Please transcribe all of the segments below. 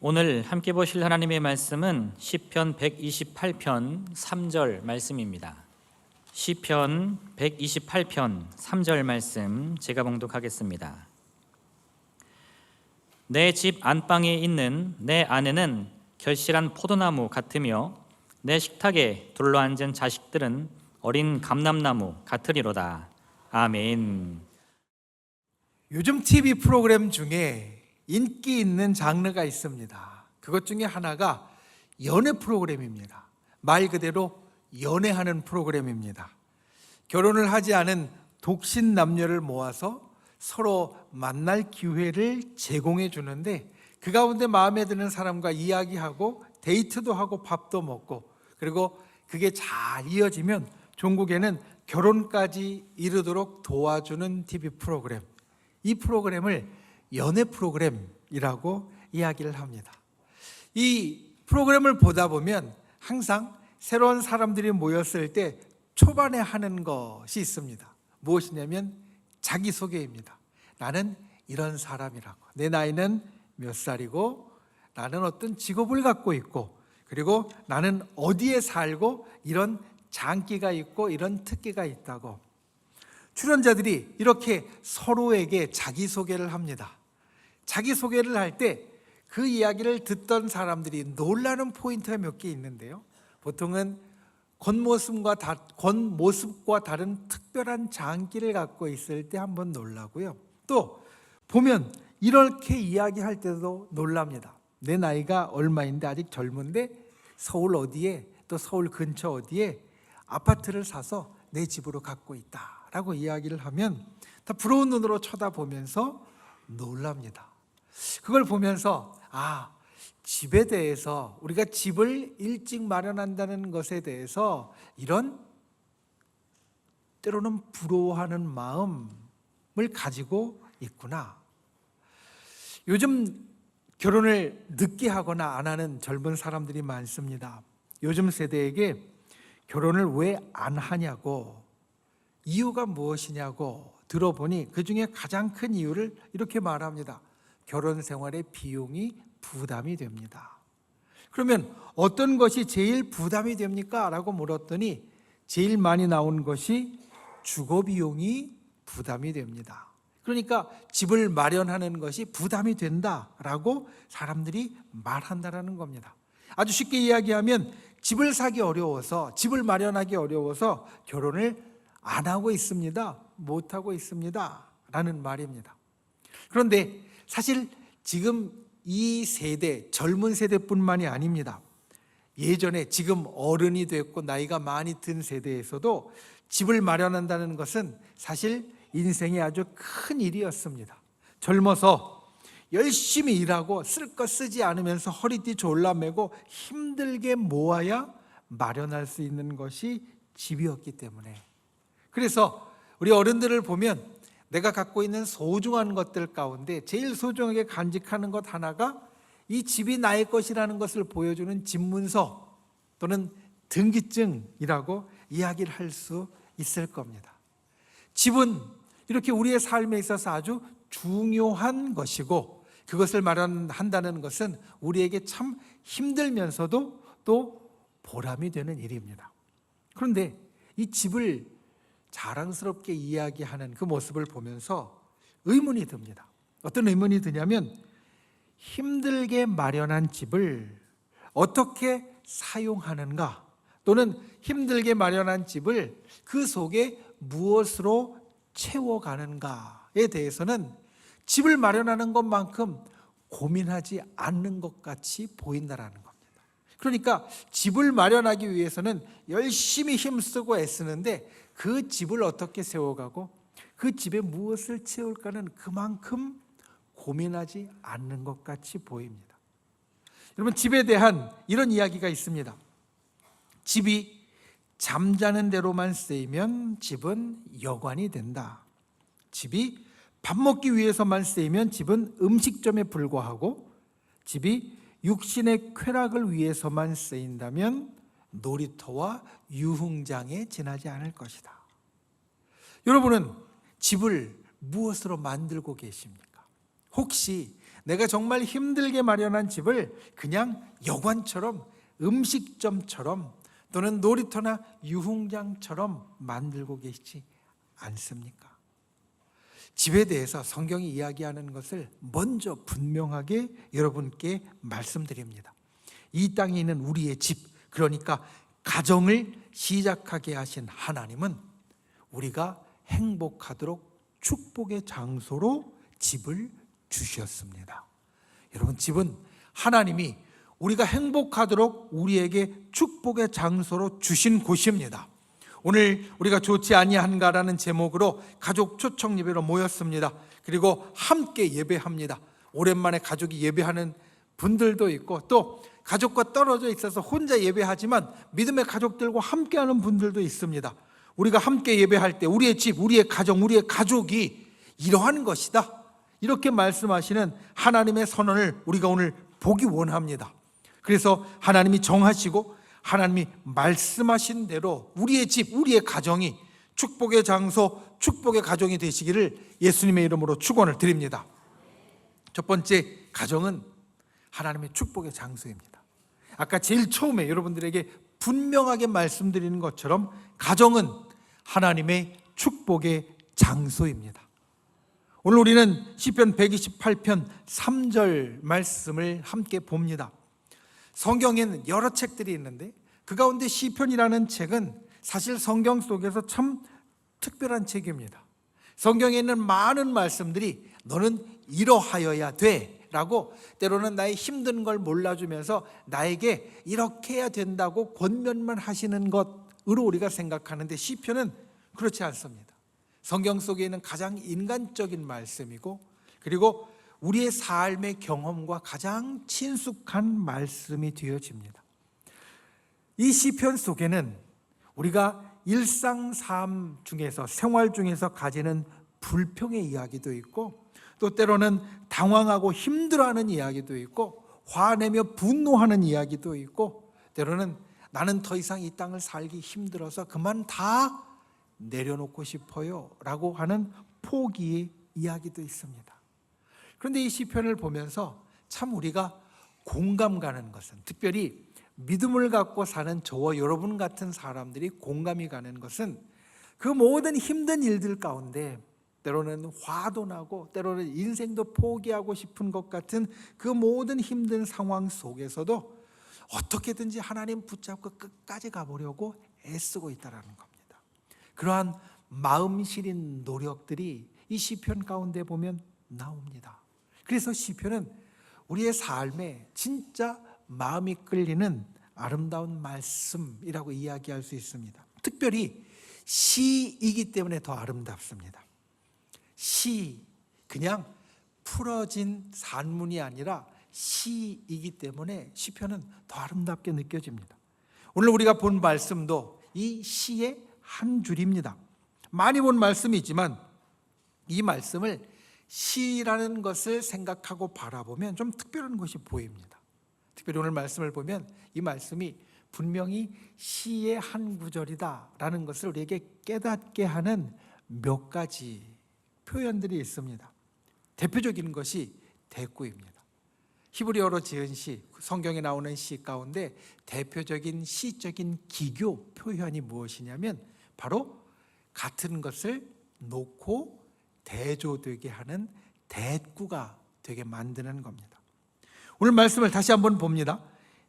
오늘 함께 보실 하나님의 말씀은 시편 128편 3절 말씀입니다. 시편 128편 3절 말씀 제가 봉독하겠습니다. 내 집 안방에 있는 내 아내는 결실한 포도나무 같으며 내 식탁에 둘러앉은 자식들은 어린 감람나무 같으리로다. 아멘. 요즘 TV 프로그램 중에 인기 있는 장르가 있습니다. 그것 중에 하나가 연애 프로그램입니다. 말 그대로 연애하는 프로그램입니다. 결혼을 하지 않은 독신 남녀를 모아서 서로 만날 기회를 제공해 주는데, 그 가운데 마음에 드는 사람과 이야기하고 데이트도 하고 밥도 먹고, 그리고 그게 잘 이어지면 종국에는 결혼까지 이르도록 도와주는 TV 프로그램. 이 프로그램을 연애 프로그램이라고 이야기를 합니다. 이 프로그램을 보다 보면 항상 새로운 사람들이 모였을 때 초반에 하는 것이 있습니다. 무엇이냐면 자기소개입니다. 나는 이런 사람이라고, 내 나이는 몇 살이고, 나는 어떤 직업을 갖고 있고, 그리고 나는 어디에 살고 이런 장기가 있고 이런 특기가 있다고. 출연자들이 이렇게 서로에게 자기소개를 합니다. 자기소개를 할 때 그 이야기를 듣던 사람들이 놀라는 포인트가 몇 개 있는데요. 보통은 겉모습과 다른 특별한 장기를 갖고 있을 때 한번 놀라고요. 또 보면 이렇게 이야기할 때도 놀랍니다. 내 나이가 얼마인데 아직 젊은데 서울 어디에, 또 서울 근처 어디에 아파트를 사서 내 집으로 갖고 있다라고 이야기를 하면 다 부러운 눈으로 쳐다보면서 놀랍니다. 그걸 보면서 집에 대해서, 우리가 집을 일찍 마련한다는 것에 대해서 이런 때로는 부러워하는 마음을 가지고 있구나. 요즘 결혼을 늦게 하거나 안 하는 젊은 사람들이 많습니다. 요즘 세대에게 결혼을 왜 안 하냐고, 이유가 무엇이냐고 들어보니 그 중에 가장 큰 이유를 이렇게 말합니다. 결혼 생활의 비용이 부담이 됩니다. 그러면 어떤 것이 제일 부담이 됩니까? 라고 물었더니 제일 많이 나온 것이 주거 비용이 부담이 됩니다. 그러니까 집을 마련하는 것이 부담이 된다라고 사람들이 말한다라는 겁니다. 아주 쉽게 이야기하면 집을 사기 어려워서, 집을 마련하기 어려워서 결혼을 안 하고 있습니다. 못 하고 있습니다. 라는 말입니다. 그런데 사실 지금 이 세대, 젊은 세대뿐만이 아닙니다. 예전에 지금 어른이 됐고 나이가 많이 든 세대에서도 집을 마련한다는 것은 사실 인생의 아주 큰 일이었습니다. 젊어서 열심히 일하고 쓸 것 쓰지 않으면서 허리띠 졸라매고 힘들게 모아야 마련할 수 있는 것이 집이었기 때문에, 그래서 우리 어른들을 보면 내가 갖고 있는 소중한 것들 가운데 제일 소중하게 간직하는 것 하나가 이 집이 나의 것이라는 것을 보여주는 집문서 또는 등기증이라고 이야기를 할 수 있을 겁니다. 집은 이렇게 우리의 삶에 있어서 아주 중요한 것이고, 그것을 마련한다는 것은 우리에게 참 힘들면서도 또 보람이 되는 일입니다. 그런데 이 집을 자랑스럽게 이야기하는 그 모습을 보면서 의문이 듭니다. 어떤 의문이 드냐면, 힘들게 마련한 집을 어떻게 사용하는가, 또는 힘들게 마련한 집을 그 속에 무엇으로 채워가는가에 대해서는 집을 마련하는 것만큼 고민하지 않는 것 같이 보인다라는 겁니다. 그러니까 집을 마련하기 위해서는 열심히 힘쓰고 애쓰는데 그 집을 어떻게 세워가고 그 집에 무엇을 채울까는 그만큼 고민하지 않는 것 같이 보입니다. 여러분, 집에 대한 이런 이야기가 있습니다. 집이 잠자는 데로만 쓰이면 집은 여관이 된다. 집이 밥 먹기 위해서만 쓰이면 집은 음식점에 불과하고, 집이 육신의 쾌락을 위해서만 쓰인다면 놀이터와 유흥장에 지나지 않을 것이다. 여러분은 집을 무엇으로 만들고 계십니까? 혹시 내가 정말 힘들게 마련한 집을 그냥 여관처럼, 음식점처럼 또는 놀이터나 유흥장처럼 만들고 계시지 않습니까? 집에 대해서 성경이 이야기하는 것을 먼저 분명하게 여러분께 말씀드립니다. 이 땅에 있는 우리의 집, 그러니까 가정을 시작하게 하신 하나님은 우리가 행복하도록 축복의 장소로 집을 주셨습니다. 여러분, 집은 하나님이 우리가 행복하도록 우리에게 축복의 장소로 주신 곳입니다. 오늘 우리가 좋지 아니한가라는 제목으로 가족 초청 예배로 모였습니다. 그리고 함께 예배합니다. 오랜만에 가족이 예배하는 분들도 있고, 또 가족과 떨어져 있어서 혼자 예배하지만 믿음의 가족들과 함께하는 분들도 있습니다. 우리가 함께 예배할 때 우리의 집, 우리의 가정, 우리의 가족이 이러한 것이다, 이렇게 말씀하시는 하나님의 선언을 우리가 오늘 보기 원합니다. 그래서 하나님이 정하시고 하나님이 말씀하신 대로 우리의 집, 우리의 가정이 축복의 장소, 축복의 가정이 되시기를 예수님의 이름으로 축원을 드립니다. 첫 번째, 가정은 하나님의 축복의 장소입니다. 아까 제일 처음에 여러분들에게 분명하게 말씀드리는 것처럼 가정은 하나님의 축복의 장소입니다. 오늘 우리는 시편 128편 3절 말씀을 함께 봅니다. 성경에는 여러 책들이 있는데 그 가운데 시편이라는 책은 사실 성경 속에서 참 특별한 책입니다. 성경에 있는 많은 말씀들이 너는 이러하여야 돼 라고, 때로는 나의 힘든 걸 몰라주면서 나에게 이렇게 해야 된다고 권면만 하시는 것으로 우리가 생각하는데, 시편은 그렇지 않습니다. 성경 속에 있는 가장 인간적인 말씀이고, 그리고 우리의 삶의 경험과 가장 친숙한 말씀이 되어집니다. 이 시편 속에는 우리가 일상 삶 중에서, 생활 중에서 가지는 불평의 이야기도 있고, 또 때로는 당황하고 힘들어하는 이야기도 있고, 화내며 분노하는 이야기도 있고, 때로는 나는 더 이상 이 땅을 살기 힘들어서 그만 다 내려놓고 싶어요 라고 하는 포기의 이야기도 있습니다. 그런데 이 시편을 보면서 참 우리가 공감 가는 것은, 특별히 믿음을 갖고 사는 저와 여러분 같은 사람들이 공감이 가는 것은, 그 모든 힘든 일들 가운데 때로는 화도 나고 때로는 인생도 포기하고 싶은 것 같은 그 모든 힘든 상황 속에서도 어떻게든지 하나님 붙잡고 끝까지 가보려고 애쓰고 있다는 겁니다. 그러한 마음 시린 노력들이 이 시편 가운데 보면 나옵니다. 그래서 시편은 우리의 삶에 진짜 마음이 끌리는 아름다운 말씀이라고 이야기할 수 있습니다. 특별히 시이기 때문에 더 아름답습니다. 시, 그냥 풀어진 산문이 아니라 시이기 때문에 시편은 더 아름답게 느껴집니다. 오늘 우리가 본 말씀도 이 시의 한 줄입니다. 많이 본 말씀이지만 이 말씀을 시라는 것을 생각하고 바라보면 좀 특별한 것이 보입니다. 특별히 오늘 말씀을 보면 이 말씀이 분명히 시의 한 구절이다라는 것을 우리에게 깨닫게 하는 몇 가지 표현들이 있습니다. 대표적인 것이 대꾸입니다. 히브리어로 지은 시, 성경에 나오는 시 가운데 대표적인 시적인 기교 표현이 무엇이냐면 바로 같은 것을 놓고 대조되게 하는 대꾸가 되게 만드는 겁니다. 오늘 말씀을 다시 한번 봅니다.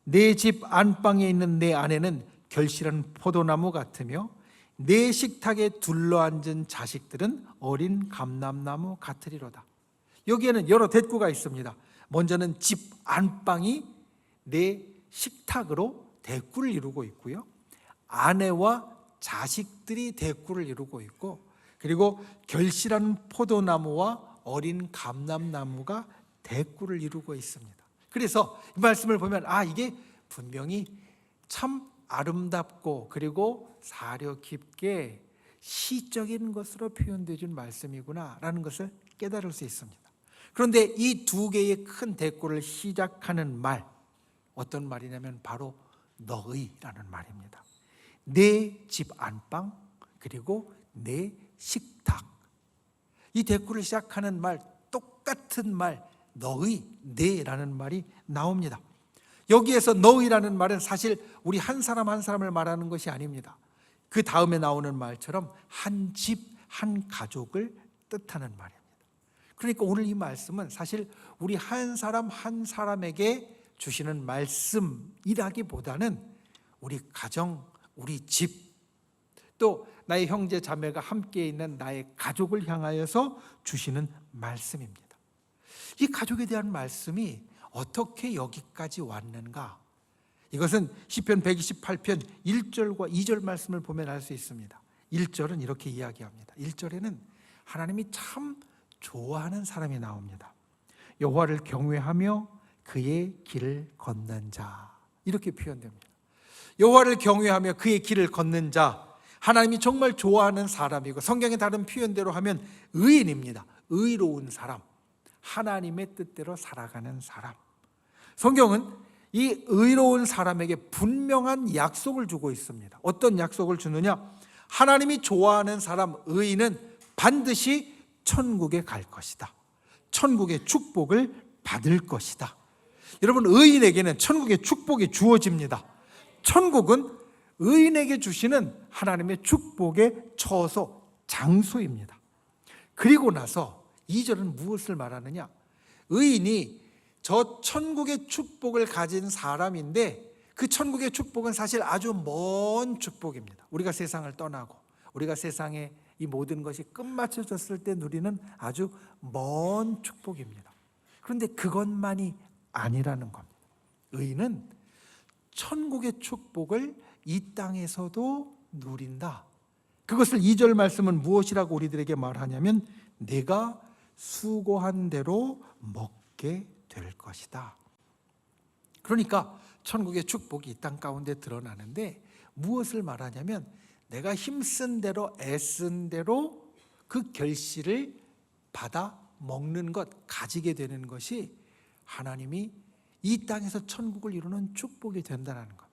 내 집 안방에 있는 내 아내는 결실한 포도나무 같으며 내 식탁에 둘러앉은 자식들은 어린 감람나무 같으리로다. 여기에는 여러 대꾸가 있습니다. 먼저는 집 안방이 내 식탁으로 대꾸를 이루고 있고요, 아내와 자식들이 대꾸를 이루고 있고, 그리고 결실한 포도나무와 어린 감람나무가 대꾸를 이루고 있습니다. 그래서 이 말씀을 보면 이게 분명히 참 아름답고 그리고 사려 깊게 시적인 것으로 표현되어진 말씀이구나 라는 것을 깨달을 수 있습니다. 그런데 이 두 개의 큰 대꾸를 시작하는 말, 어떤 말이냐면 바로 너희라는 말입니다. 내 집 안방, 그리고 내 식탁. 이 대꾸를 시작하는 말, 똑같은 말 너희, 내라는 말이 나옵니다. 여기에서 너희라는 말은 사실 우리 한 사람 한 사람을 말하는 것이 아닙니다. 그 다음에 나오는 말처럼 한 집, 한 가족을 뜻하는 말입니다. 그러니까 오늘 이 말씀은 사실 우리 한 사람 한 사람에게 주시는 말씀이라기보다는 우리 가정, 우리 집, 또 나의 형제 자매가 함께 있는 나의 가족을 향하여서 주시는 말씀입니다. 이 가족에 대한 말씀이 어떻게 여기까지 왔는가? 이것은 시편 128편 1절과 2절 말씀을 보면 알 수 있습니다. 1절은 이렇게 이야기합니다. 1절에는 하나님이 참 좋아하는 사람이 나옵니다. 여호와를 경외하며 그의 길을 걷는 자, 이렇게 표현됩니다. 여호와를 경외하며 그의 길을 걷는 자, 하나님이 정말 좋아하는 사람이고, 성경의 다른 표현대로 하면 의인입니다. 의로운 사람, 하나님의 뜻대로 살아가는 사람. 성경은 이 의로운 사람에게 분명한 약속을 주고 있습니다. 어떤 약속을 주느냐? 하나님이 좋아하는 사람, 의인은 반드시 천국에 갈 것이다. 천국의 축복을 받을 것이다. 여러분, 의인에게는 천국의 축복이 주어집니다. 천국은 의인에게 주시는 하나님의 축복의 처소, 장소입니다. 그리고 나서 2절은 무엇을 말하느냐? 의인이 저 천국의 축복을 가진 사람인데, 그 천국의 축복은 사실 아주 먼 축복입니다. 우리가 세상을 떠나고 우리가 세상에 이 모든 것이 끝마쳐졌을 때 누리는 아주 먼 축복입니다. 그런데 그것만이 아니라는 겁니다. 의인은 천국의 축복을 이 땅에서도 누린다. 그것을 2절 말씀은 무엇이라고 우리들에게 말하냐면, 내가 수고한 대로 먹게 될 것이다. 그러니까 천국의 축복이 이 땅 가운데 드러나는데, 무엇을 말하냐면 내가 힘쓴 대로 애쓴 대로 그 결실을 받아 먹는 것, 가지게 되는 것이 하나님이 이 땅에서 천국을 이루는 축복이 된다는 겁니다.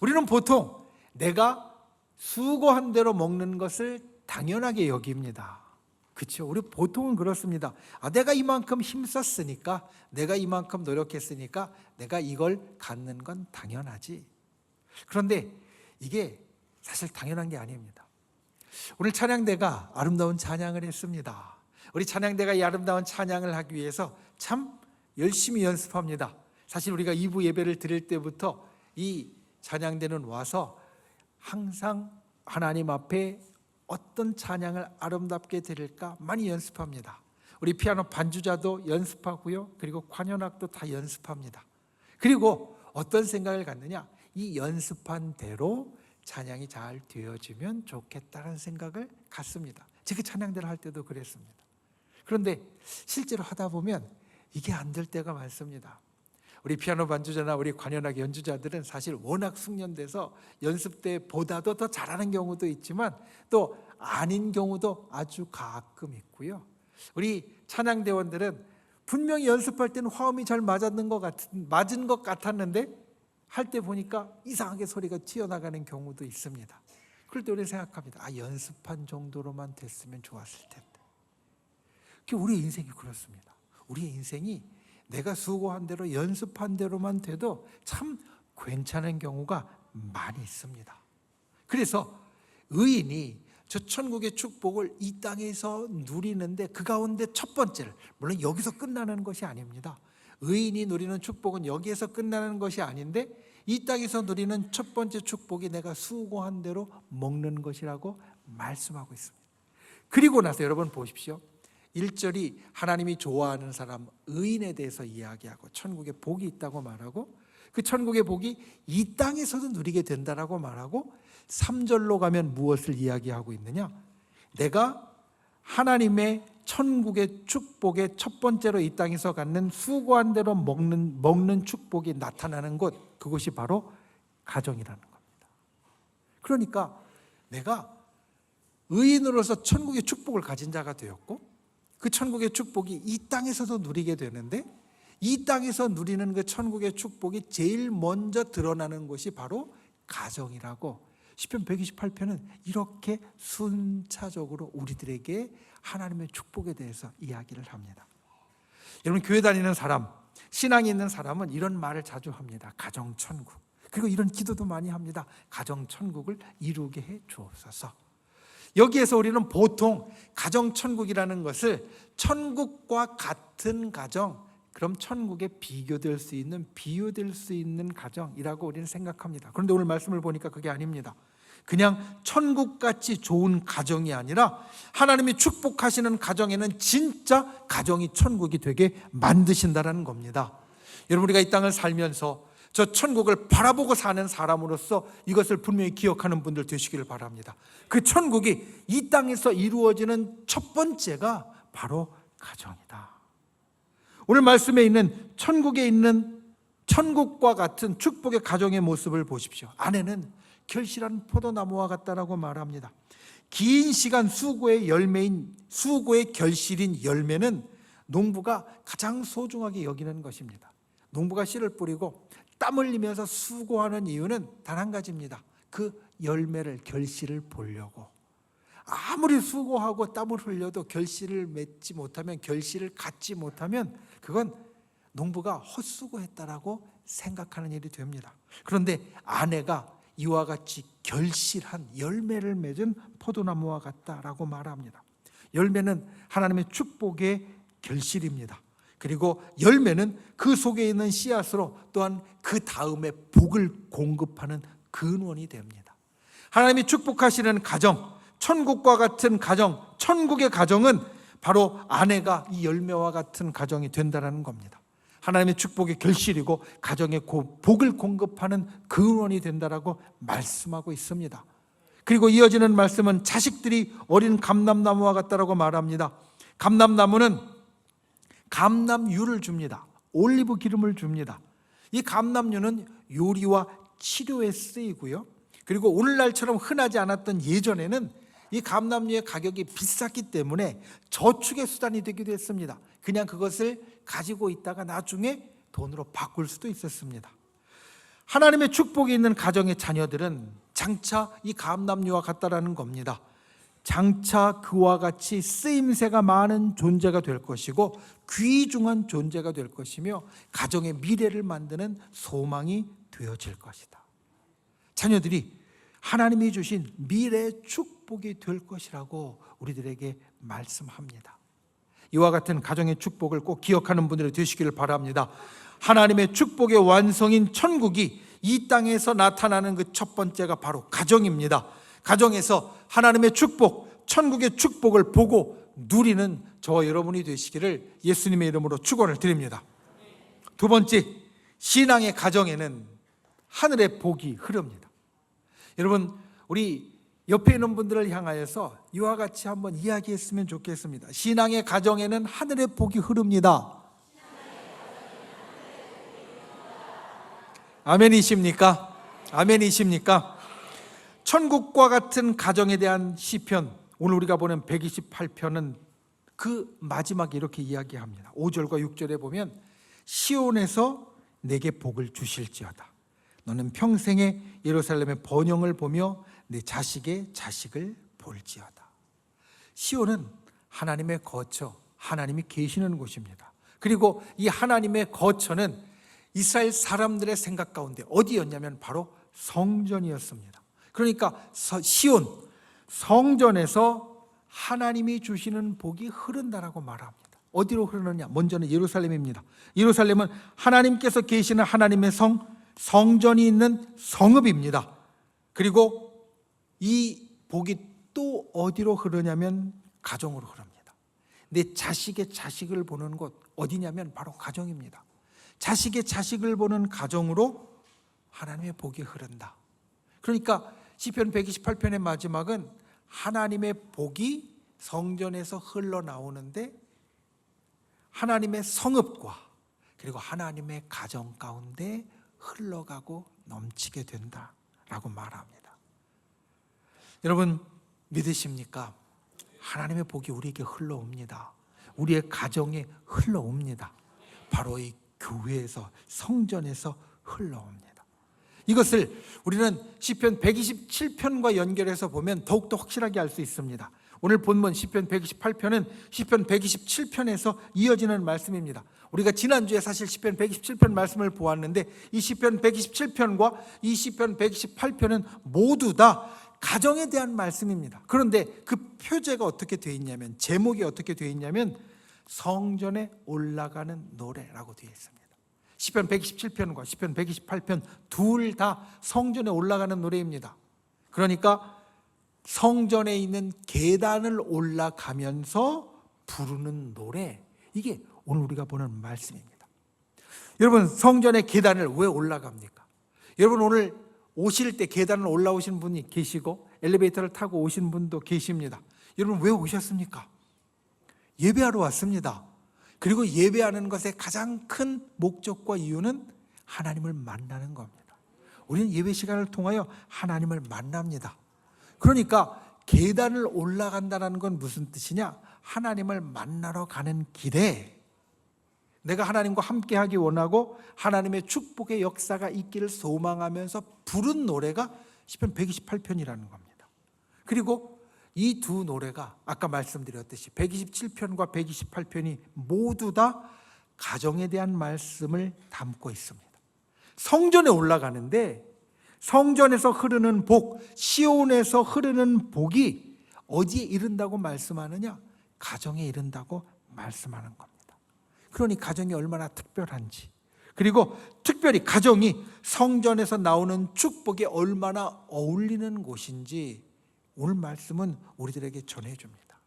우리는 보통 내가 수고한 대로 먹는 것을 당연하게 여깁니다. 그렇죠? 우리 보통은 그렇습니다. 내가 이만큼 힘썼으니까, 내가 이만큼 노력했으니까 내가 이걸 갖는 건 당연하지. 그런데 이게 사실 당연한 게 아닙니다. 오늘 찬양대가 아름다운 찬양을 했습니다. 우리 찬양대가 이 아름다운 찬양을 하기 위해서 참 열심히 연습합니다. 사실 우리가 2부 예배를 드릴 때부터 이 찬양대는 와서 항상 하나님 앞에 어떤 찬양을 아름답게 드릴까 많이 연습합니다. 우리 피아노 반주자도 연습하고요, 그리고 관현악도 다 연습합니다. 그리고 어떤 생각을 갖느냐? 이 연습한 대로 찬양이 잘 되어지면 좋겠다는 생각을 갖습니다. 제가 찬양대를 할 때도 그랬습니다. 그런데 실제로 하다 보면 이게 안 될 때가 많습니다. 우리 피아노 반주자나 우리 관현악 연주자들은 사실 워낙 숙련돼서 연습 때보다도 더 잘하는 경우도 있지만 또 아닌 경우도 아주 가끔 있고요. 우리 찬양대원들은 분명히 연습할 때는 화음이 잘 맞은 것 같았는데 할 때 보니까 이상하게 소리가 튀어나가는 경우도 있습니다. 그럴 때 우리는 생각합니다. 연습한 정도로만 됐으면 좋았을 텐데. 우리 인생이 그렇습니다. 우리의 인생이 내가 수고한 대로 연습한 대로만 돼도 참 괜찮은 경우가 많이 있습니다. 그래서 의인이 저 천국의 축복을 이 땅에서 누리는데, 그 가운데 첫 번째를, 물론 여기서 끝나는 것이 아닙니다. 의인이 누리는 축복은 여기에서 끝나는 것이 아닌데, 이 땅에서 누리는 첫 번째 축복이 내가 수고한 대로 먹는 것이라고 말씀하고 있습니다. 그리고 나서 여러분 보십시오. 1절이 하나님이 좋아하는 사람, 의인에 대해서 이야기하고 천국에 복이 있다고 말하고, 그 천국의 복이 이 땅에서도 누리게 된다라고 말하고, 3절로 가면 무엇을 이야기하고 있느냐? 내가 하나님의 천국의 축복의 첫 번째로 이 땅에서 갖는 수고한 대로 먹는 축복이 나타나는 곳, 그것이 바로 가정이라는 겁니다. 그러니까 내가 의인으로서 천국의 축복을 가진 자가 되었고, 그 천국의 축복이 이 땅에서도 누리게 되는데, 이 땅에서 누리는 그 천국의 축복이 제일 먼저 드러나는 것이 바로 가정이라고 시편 128편은 이렇게 순차적으로 우리들에게 하나님의 축복에 대해서 이야기를 합니다. 여러분, 교회 다니는 사람, 신앙이 있는 사람은 이런 말을 자주 합니다. 가정천국. 그리고 이런 기도도 많이 합니다. 가정천국을 이루게 해 주옵소서. 여기에서 우리는 보통 가정천국이라는 것을 천국과 같은 가정, 그럼 천국에 비교될 수 있는, 비유될 수 있는 가정이라고 우리는 생각합니다. 그런데 오늘 말씀을 보니까 그게 아닙니다. 그냥 천국같이 좋은 가정이 아니라 하나님이 축복하시는 가정에는 진짜 가정이 천국이 되게 만드신다는 겁니다. 여러분, 우리가 이 땅을 살면서 저 천국을 바라보고 사는 사람으로서 이것을 분명히 기억하는 분들 되시기를 바랍니다. 그 천국이 이 땅에서 이루어지는 첫 번째가 바로 가정이다. 오늘 말씀에 있는 천국에 있는 천국과 같은 축복의 가정의 모습을 보십시오. 아내는 결실한 포도나무와 같다라고 말합니다. 긴 시간 수고의 열매인, 수고의 결실인 열매는 농부가 가장 소중하게 여기는 것입니다. 농부가 씨를 뿌리고 땀 흘리면서 수고하는 이유는 단 한 가지입니다. 그 열매를, 결실을 보려고. 아무리 수고하고 땀을 흘려도 결실을 맺지 못하면, 결실을 갖지 못하면 그건 농부가 헛수고했다라고 생각하는 일이 됩니다. 그런데 아내가 이와 같이 결실한 열매를 맺은 포도나무와 같다라고 말합니다. 열매는 하나님의 축복의 결실입니다. 그리고 열매는 그 속에 있는 씨앗으로 또한 그 다음에 복을 공급하는 근원이 됩니다. 하나님이 축복하시는 가정, 천국과 같은 가정, 천국의 가정은 바로 아내가 이 열매와 같은 가정이 된다는 겁니다. 하나님의 축복의 결실이고 가정의 복을 공급하는 근원이 된다라고 말씀하고 있습니다. 그리고 이어지는 말씀은 자식들이 어린 감람나무와 같다라고 말합니다. 감람나무는 감람유를 줍니다. 올리브 기름을 줍니다. 이 감람유는 요리와 치료에 쓰이고요. 그리고 오늘날처럼 흔하지 않았던 예전에는 이 감람유의 가격이 비쌌기 때문에 저축의 수단이 되기도 했습니다. 그냥 그것을 가지고 있다가 나중에 돈으로 바꿀 수도 있었습니다. 하나님의 축복이 있는 가정의 자녀들은 장차 이 감람유와 같다라는 겁니다. 장차 그와 같이 쓰임새가 많은 존재가 될 것이고 귀중한 존재가 될 것이며 가정의 미래를 만드는 소망이 되어질 것이다. 자녀들이 하나님이 주신 미래의 축복이 될 것이라고 우리들에게 말씀합니다. 이와 같은 가정의 축복을 꼭 기억하는 분들이 되시기를 바랍니다. 하나님의 축복의 완성인 천국이 이 땅에서 나타나는 그 첫 번째가 바로 가정입니다. 가정에서 하나님의 축복, 천국의 축복을 보고 누리는 저와 여러분이 되시기를 예수님의 이름으로 축원을 드립니다. 두 번째, 신앙의 가정에는 하늘의 복이 흐릅니다. 여러분, 우리 옆에 있는 분들을 향하여서 이와 같이 한번 이야기했으면 좋겠습니다. 신앙의 가정에는 하늘의 복이 흐릅니다. 아멘이십니까? 아멘이십니까? 천국과 같은 가정에 대한 시편, 오늘 우리가 보는 128편은 그 마지막에 이렇게 이야기합니다. 5절과 6절에 보면 시온에서 내게 복을 주실지어다. 너는 평생에 예루살렘의 번영을 보며 내 자식의 자식을 볼지어다. 시온은 하나님의 거처, 하나님이 계시는 곳입니다. 그리고 이 하나님의 거처는 이스라엘 사람들의 생각 가운데 어디였냐면 바로 성전이었습니다. 그러니까 시온, 성전에서 하나님이 주시는 복이 흐른다라고 말합니다. 어디로 흐르느냐? 먼저는 예루살렘입니다. 예루살렘은 하나님께서 계시는 하나님의 성전이 있는 성읍입니다. 그리고 이 복이 또 어디로 흐르냐면 가정으로 흐릅니다. 내 자식의 자식을 보는 곳 어디냐면 바로 가정입니다. 자식의 자식을 보는 가정으로 하나님의 복이 흐른다. 그러니까 시편 128편의 마지막은 하나님의 복이 성전에서 흘러나오는데 하나님의 성읍과 그리고 하나님의 가정 가운데 흘러가고 넘치게 된다라고 말합니다. 여러분 믿으십니까? 하나님의 복이 우리에게 흘러옵니다. 우리의 가정에 흘러옵니다. 바로 이 교회에서, 성전에서 흘러옵니다. 이것을 우리는 시편 127편과 연결해서 보면 더욱더 확실하게 알 수 있습니다. 오늘 본문 시편 128편은 시편 127편에서 이어지는 말씀입니다. 우리가 지난주에 사실 시편 127편 말씀을 보았는데 이 시편 127편과 이 시편 128편은 모두 다 가정에 대한 말씀입니다. 그런데 그 표제가 어떻게 되어 있냐면, 제목이 어떻게 되어 있냐면 성전에 올라가는 노래라고 되어 있습니다. 시편 127편과 시편 128편 둘 다 성전에 올라가는 노래입니다. 그러니까 성전에 있는 계단을 올라가면서 부르는 노래, 이게 오늘 우리가 보는 말씀입니다. 여러분, 성전의 계단을 왜 올라갑니까? 여러분, 오늘 오실 때 계단을 올라오신 분이 계시고 엘리베이터를 타고 오신 분도 계십니다. 여러분, 왜 오셨습니까? 예배하러 왔습니다. 그리고 예배하는 것의 가장 큰 목적과 이유는 하나님을 만나는 겁니다. 우리는 예배 시간을 통하여 하나님을 만납니다. 그러니까 계단을 올라간다는 건 무슨 뜻이냐? 하나님을 만나러 가는 길에 내가 하나님과 함께하기 원하고 하나님의 축복의 역사가 있기를 소망하면서 부른 노래가 시편 128편이라는 겁니다. 그리고 이 두 노래가 아까 말씀드렸듯이 127편과 128편이 모두 다 가정에 대한 말씀을 담고 있습니다. 성전에 올라가는데 성전에서 흐르는 복, 시온에서 흐르는 복이 어디에 이른다고 말씀하느냐? 가정에 이른다고 말씀하는 겁니다. 그러니 가정이 얼마나 특별한지, 그리고 특별히 가정이 성전에서 나오는 축복에 얼마나 어울리는 곳인지 오늘 말씀은 우리들에게 전해줍니다.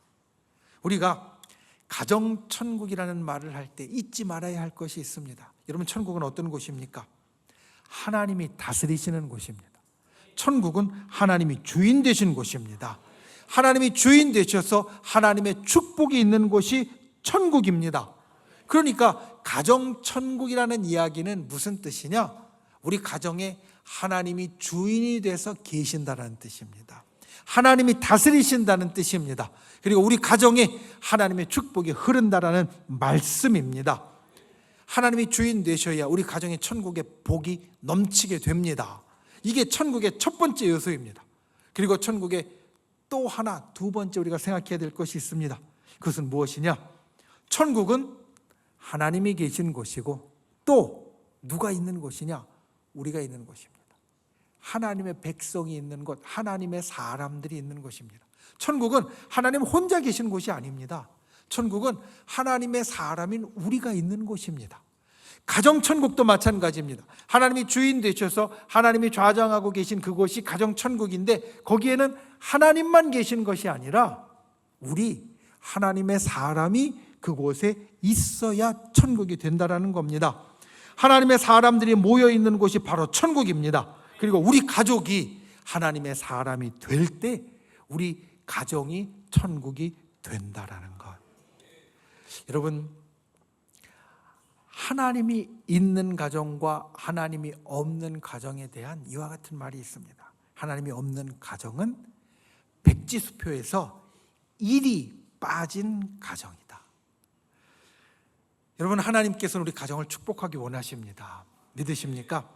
우리가 가정천국이라는 말을 할 때 잊지 말아야 할 것이 있습니다. 여러분, 천국은 어떤 곳입니까? 하나님이 다스리시는 곳입니다. 천국은 하나님이 주인 되신 곳입니다. 하나님이 주인 되셔서 하나님의 축복이 있는 곳이 천국입니다. 그러니까 가정천국이라는 이야기는 무슨 뜻이냐? 우리 가정에 하나님이 주인이 돼서 계신다는 뜻입니다. 하나님이 다스리신다는 뜻입니다. 그리고 우리 가정에 하나님의 축복이 흐른다는 말씀입니다. 하나님이 주인 되셔야 우리 가정의 천국의 복이 넘치게 됩니다. 이게 천국의 첫 번째 요소입니다. 그리고 천국의 또 하나, 두 번째 우리가 생각해야 될 것이 있습니다. 그것은 무엇이냐? 천국은 하나님이 계신 곳이고 또 누가 있는 곳이냐? 우리가 있는 곳입니다. 하나님의 백성이 있는 곳, 하나님의 사람들이 있는 곳입니다. 천국은 하나님 혼자 계신 곳이 아닙니다. 천국은 하나님의 사람인 우리가 있는 곳입니다. 가정천국도 마찬가지입니다. 하나님이 주인 되셔서 하나님이 좌정하고 계신 그곳이 가정천국인데 거기에는 하나님만 계신 것이 아니라 우리 하나님의 사람이 그곳에 있어야 천국이 된다는 겁니다. 하나님의 사람들이 모여 있는 곳이 바로 천국입니다. 그리고 우리 가족이 하나님의 사람이 될 때 우리 가정이 천국이 된다라는 것. 여러분, 하나님이 있는 가정과 하나님이 없는 가정에 대한 이와 같은 말이 있습니다. 하나님이 없는 가정은 백지수표에서 1이 빠진 가정이다. 여러분, 하나님께서는 우리 가정을 축복하기 원하십니다. 믿으십니까?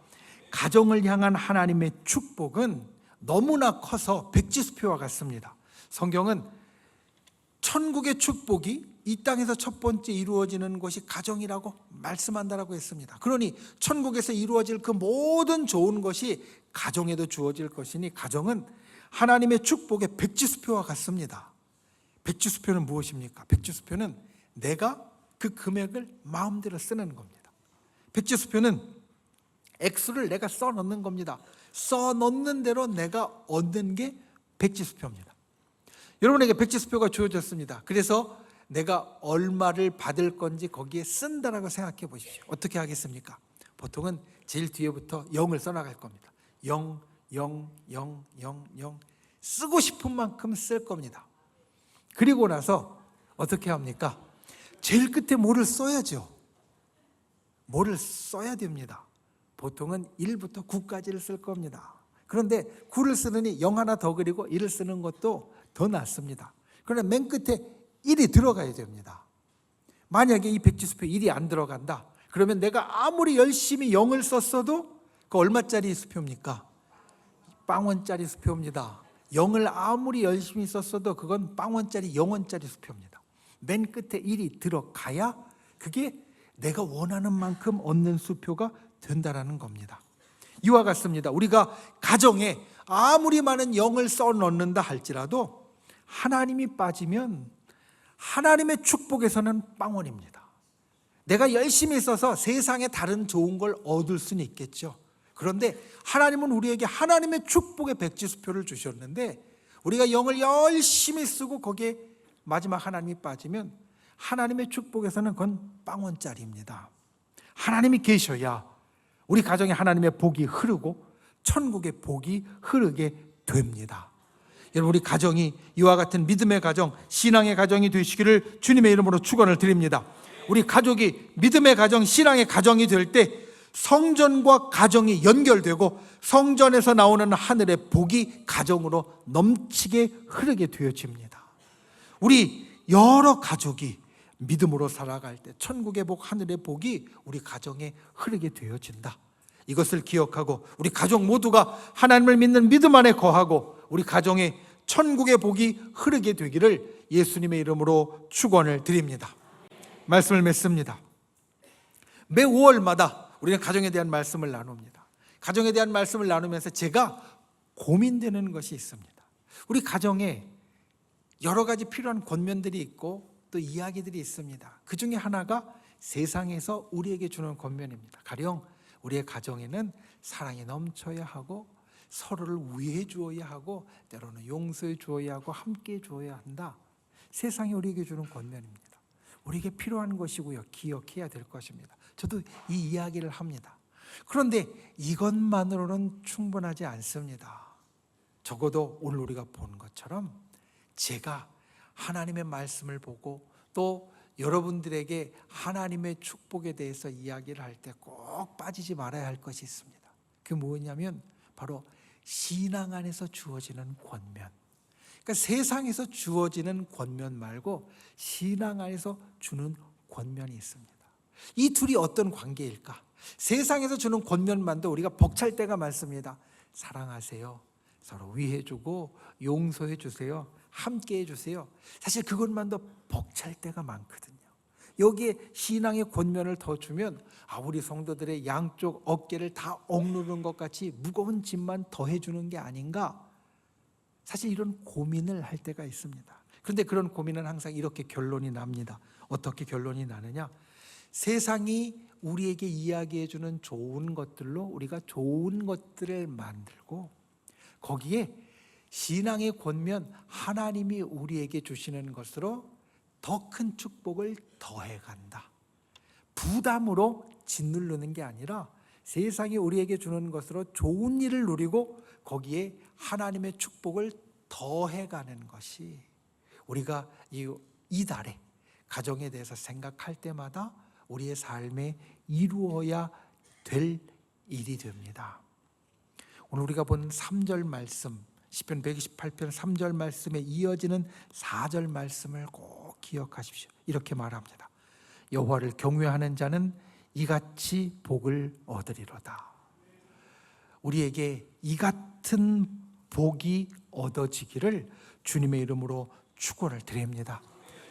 가정을 향한 하나님의 축복은 너무나 커서 백지수표와 같습니다. 성경은 천국의 축복이 이 땅에서 첫 번째 이루어지는 것이 가정이라고 말씀한다라고 했습니다. 그러니 천국에서 이루어질 그 모든 좋은 것이 가정에도 주어질 것이니 가정은 하나님의 축복의 백지수표와 같습니다. 백지수표는 무엇입니까? 백지수표는 내가 그 금액을 마음대로 쓰는 겁니다. 백지수표는 액수를 내가 써넣는 겁니다. 써넣는 대로 내가 얻는 게 백지수표입니다. 여러분에게 백지수표가 주어졌습니다. 그래서 내가 얼마를 받을 건지 거기에 쓴다라고 생각해 보십시오. 어떻게 하겠습니까? 보통은 제일 뒤에부터 0을 써나갈 겁니다. 0, 0, 0, 0, 0 쓰고 싶은 만큼 쓸 겁니다. 그리고 나서 어떻게 합니까? 제일 끝에 뭐를 써야죠. 뭐를 써야 됩니다. 보통은 1부터 9까지를 쓸 겁니다. 그런데 9를 쓰느니 0 하나 더 그리고 1을 쓰는 것도 더 낫습니다. 그러나 맨 끝에 1이 들어가야 됩니다. 만약에 이 백지수표 1이 안 들어간다, 그러면 내가 아무리 열심히 0을 썼어도 그 얼마짜리 수표입니까? 빵원짜리 수표입니다. 영을 아무리 열심히 썼어도 그건 0원짜리 0원짜리 수표입니다. 맨 끝에 1이 들어가야 그게 내가 원하는 만큼 얻는 수표가 된다라는 겁니다. 이와 같습니다. 우리가 가정에 아무리 많은 영을 써 넣는다 할지라도 하나님이 빠지면 하나님의 축복에서는 0원입니다. 내가 열심히 써서 세상에 다른 좋은 걸 얻을 수는 있겠죠. 그런데 하나님은 우리에게 하나님의 축복의 백지수표를 주셨는데 우리가 영을 열심히 쓰고 거기에 마지막 하나님이 빠지면 하나님의 축복에서는 그건 0원짜리입니다. 하나님이 계셔야 우리 가정에 하나님의 복이 흐르고 천국의 복이 흐르게 됩니다. 여러분, 우리 가정이 이와 같은 믿음의 가정, 신앙의 가정이 되시기를 주님의 이름으로 축원을 드립니다. 우리 가족이 믿음의 가정, 신앙의 가정이 될 때 성전과 가정이 연결되고 성전에서 나오는 하늘의 복이 가정으로 넘치게 흐르게 되어집니다. 우리 여러 가족이 믿음으로 살아갈 때 천국의 복, 하늘의 복이 우리 가정에 흐르게 되어진다. 이것을 기억하고 우리 가족 모두가 하나님을 믿는 믿음 안에 거하고 우리 가정에 천국의 복이 흐르게 되기를 예수님의 이름으로 축원을 드립니다. 말씀을 맺습니다. 매 5월마다 우리는 가정에 대한 말씀을 나눕니다. 가정에 대한 말씀을 나누면서 제가 고민되는 것이 있습니다. 우리 가정에 여러 가지 필요한 권면들이 있고 또 이야기들이 있습니다. 그 중에 하나가 세상에서 우리에게 주는 권면입니다. 가령 우리의 가정에는 사랑이 넘쳐야 하고 서로를 위해 주어야 하고 때로는 용서해 주어야 하고 함께 주어야 한다. 세상이 우리에게 주는 권면입니다. 우리에게 필요한 것이고요. 기억해야 될 것입니다. 저도 이 이야기를 합니다. 그런데 이것만으로는 충분하지 않습니다. 적어도 오늘 우리가 본 것처럼 제가 하나님의 말씀을 보고 또 여러분들에게 하나님의 축복에 대해서 이야기를 할 때 꼭 빠지지 말아야 할 것이 있습니다. 그게 뭐냐면 바로 신앙 안에서 주어지는 권면. 그러니까 세상에서 주어지는 권면 말고 신앙 안에서 주는 권면이 있습니다. 이 둘이 어떤 관계일까? 세상에서 주는 권면만도 우리가 벅찰 때가 많습니다. 사랑하세요. 서로 위해주고 용서해 주세요. 함께 해주세요. 사실 그것만도 벅찰 때가 많거든요. 여기에 신앙의 권면을 더 주면 우리 성도들의 양쪽 어깨를 다 억누르는 것 같이 무거운 짐만 더해주는 게 아닌가? 사실 이런 고민을 할 때가 있습니다. 그런데 그런 고민은 항상 이렇게 결론이 납니다. 어떻게 결론이 나느냐? 세상이 우리에게 이야기해 주는 좋은 것들로 우리가 좋은 것들을 만들고 거기에 신앙의 권면, 하나님이 우리에게 주시는 것으로 더 큰 축복을 더해간다. 부담으로 짓누르는 게 아니라 세상이 우리에게 주는 것으로 좋은 일을 누리고 거기에 하나님의 축복을 더해가는 것이 우리가 이달에 가정에 대해서 생각할 때마다 우리의 삶에 이루어야 될 일이 됩니다. 오늘 우리가 본 3절 말씀, 시편 128편 3절 말씀에 이어지는 4절 말씀을 꼭 기억하십시오. 이렇게 말합니다. 여호와를 경외하는 자는 이같이 복을 얻으리로다. 우리에게 이 같은 복이 얻어지기를 주님의 이름으로 축원을 드립니다.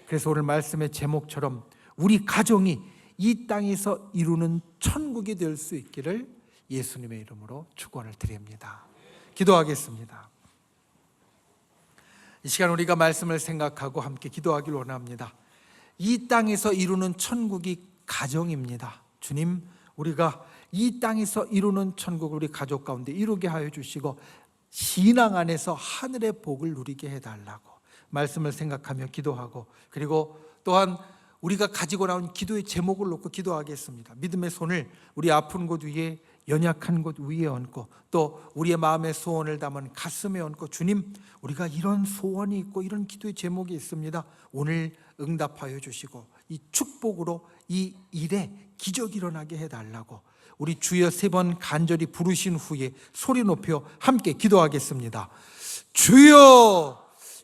그래서 오늘 말씀의 제목처럼 우리 가정이 이 땅에서 이루는 천국이 될 수 있기를 예수님의 이름으로 축원을 드립니다. 기도하겠습니다. 이 시간 우리가 말씀을 생각하고 함께 기도하길 원합니다. 이 땅에서 이루는 천국이 가정입니다. 주님, 우리가 이 땅에서 이루는 천국을 우리 가족 가운데 이루게 하여 주시고 신앙 안에서 하늘의 복을 누리게 해달라고 말씀을 생각하며 기도하고, 그리고 또한 우리가 가지고 나온 기도의 제목을 놓고 기도하겠습니다. 믿음의 손을 우리 아픈 곳 위에, 연약한 곳 위에 얹고 또 우리의 마음의 소원을 담은 가슴에 얹고, 주님, 우리가 이런 소원이 있고 이런 기도의 제목이 있습니다. 오늘 응답하여 주시고 이 축복으로 이 일에 기적이 일어나게 해달라고 우리 주여 3번 간절히 부르신 후에 소리 높여 함께 기도하겠습니다. 주여,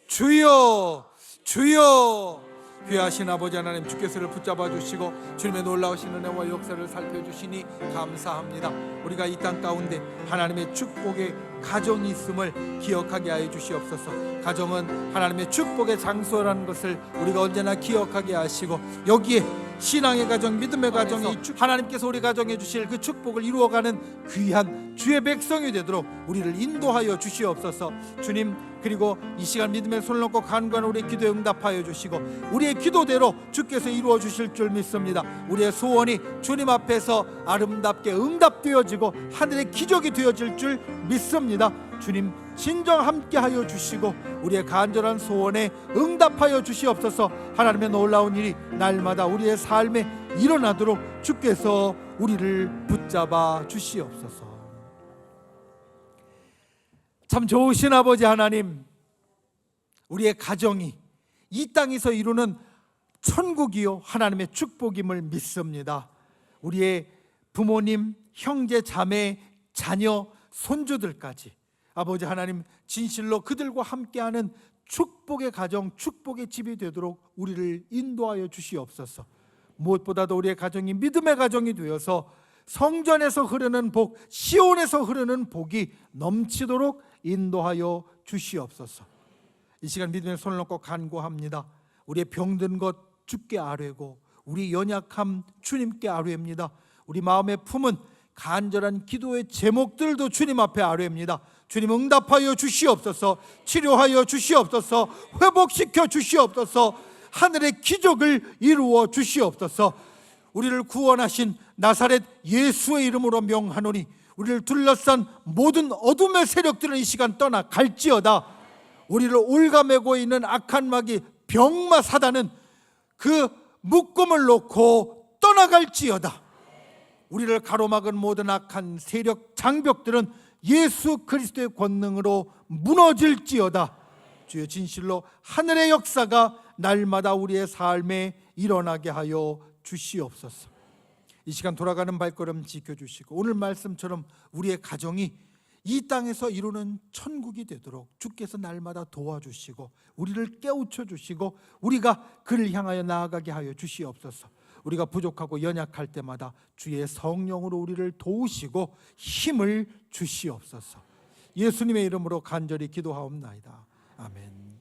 주여, 주여, 귀하신 아버지 하나님, 주께서를 붙잡아 주시고 주님의 놀라우신 은혜와 역사를 살펴주시니 감사합니다. 우리가 이 땅 가운데 하나님의 축복의 가정이 있음을 기억하게 하여 주시옵소서. 가정은 하나님의 축복의 장소라는 것을 우리가 언제나 기억하게 하시고, 여기에 신앙의 가정, 믿음의 가정이 하나님께서 우리 가정에 주실 그 축복을 이루어가는 귀한 주의 백성이 되도록 우리를 인도하여 주시옵소서. 주님, 그리고 이 시간 믿음의 손을 놓고 간구하는 우리의 기도에 응답하여 주시고 우리의 기도대로 주께서 이루어 주실 줄 믿습니다. 우리의 소원이 주님 앞에서 아름답게 응답되어지고 하늘의 기적이 되어질 줄 믿습니다. 주님, 진정 함께하여 주시고 우리의 간절한 소원에 응답하여 주시옵소서. 하나님의 놀라운 일이 날마다 우리의 삶에 일어나도록 주께서 우리를 붙잡아 주시옵소서. 참 좋으신 아버지 하나님, 우리의 가정이 이 땅에서 이루는 천국이요 하나님의 축복임을 믿습니다. 우리의 부모님, 형제, 자매, 자녀, 손주들까지 아버지 하나님, 진실로 그들과 함께하는 축복의 가정, 축복의 집이 되도록 우리를 인도하여 주시옵소서. 무엇보다도 우리의 가정이 믿음의 가정이 되어서 성전에서 흐르는 복, 시온에서 흐르는 복이 넘치도록 인도하여 주시옵소서. 이 시간 믿음의 손을 놓고 간구합니다. 우리의 병든 것 주께 아뢰고 우리 연약함 주님께 아뢰입니다. 우리 마음에 품은 간절한 기도의 제목들도 주님 앞에 아뢰입니다. 주님, 응답하여 주시옵소서. 치료하여 주시옵소서. 회복시켜 주시옵소서. 하늘의 기적을 이루어 주시옵소서. 우리를 구원하신 나사렛 예수의 이름으로 명하노니 우리를 둘러싼 모든 어둠의 세력들은 이 시간 떠나갈지어다. 우리를 올가매고 있는 악한 마귀 병마 사단은 그 묶음을 놓고 떠나갈지어다. 우리를 가로막은 모든 악한 세력 장벽들은 예수 그리스도의 권능으로 무너질지어다. 주여, 진실로 하늘의 역사가 날마다 우리의 삶에 일어나게 하여 주시옵소서. 이 시간 돌아가는 발걸음 지켜주시고 오늘 말씀처럼 우리의 가정이 이 땅에서 이루는 천국이 되도록 주께서 날마다 도와주시고 우리를 깨우쳐 주시고 우리가 그를 향하여 나아가게 하여 주시옵소서. 우리가 부족하고 연약할 때마다 주의 성령으로 우리를 도우시고 힘을 주시옵소서. 예수님의 이름으로 간절히 기도하옵나이다. 아멘.